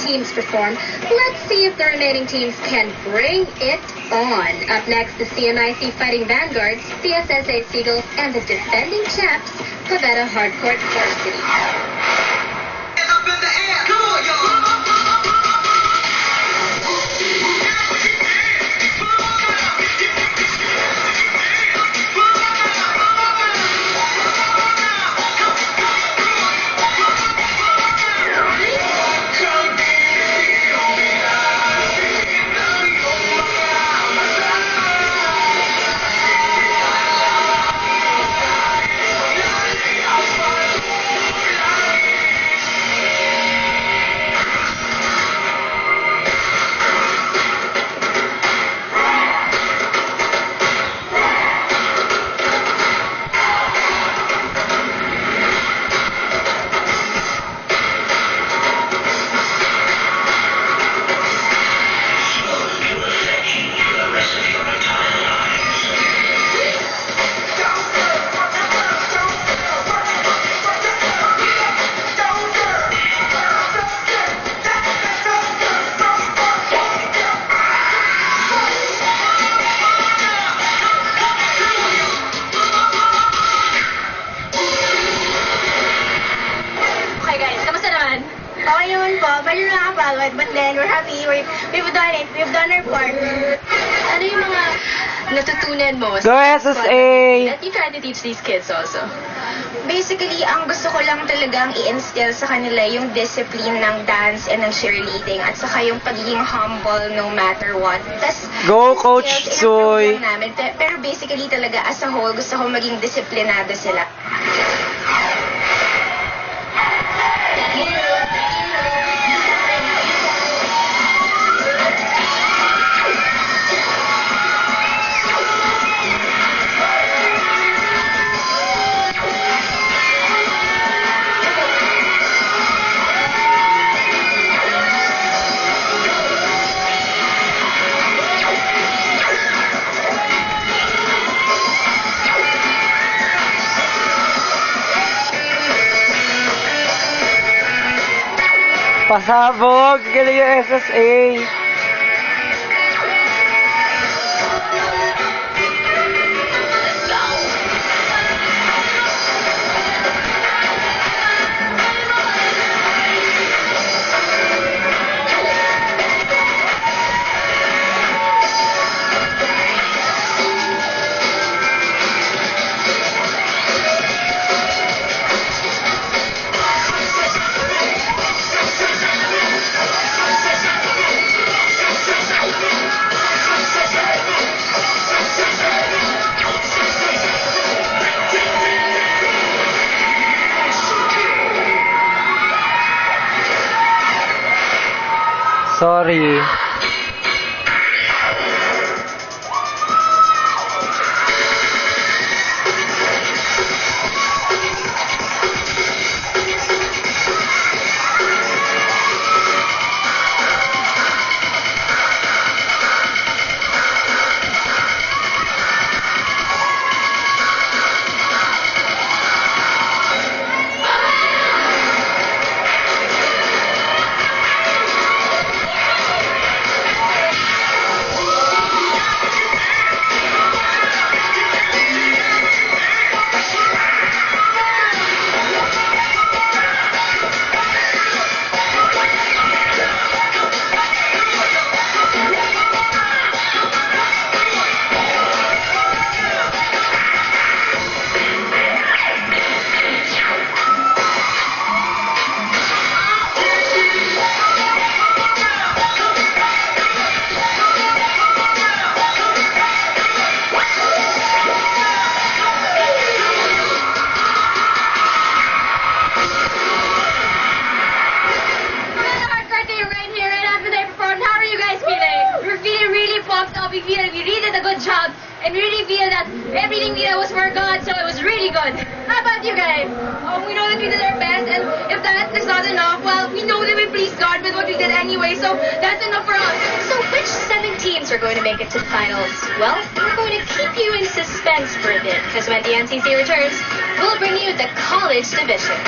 teams perform, let's see if the remaining teams can bring it on. Up next, the CMIC Fighting Vanguards, CSSA Seagulls, and the defending champs, Pavetta Hardcourt Varsity. Hands up in the air. Come on, y'all. Okay naman po, medyo nakapagod, but then we're happy, we've done it, we've done our part. Ano yung mga natutunan mo Go SSA! that you try to teach these kids also? Basically, ang gusto ko lang talagang i-instill sa kanila yung discipline ng dance and ng cheerleading at saka yung pagiging humble no matter what. Tas, Go, yung Coach skills, Soy! in-improve lang namin. Pero basically talaga, as a whole, gusto ko maging disiplinado sila. Pasabog! Galing yung SSA! Sorry. We feel we really did a good job, and we really feel that everything we did was for God, so it was really good. How about you guys? We know that we did our best, and if that is not enough, well, we know that we pleased God with what we did anyway, so that's enough for us. So which 7 teams are going to make it to the finals? Well, we're going to keep you in suspense for a bit, because when the NCC returns, we'll bring you the college division.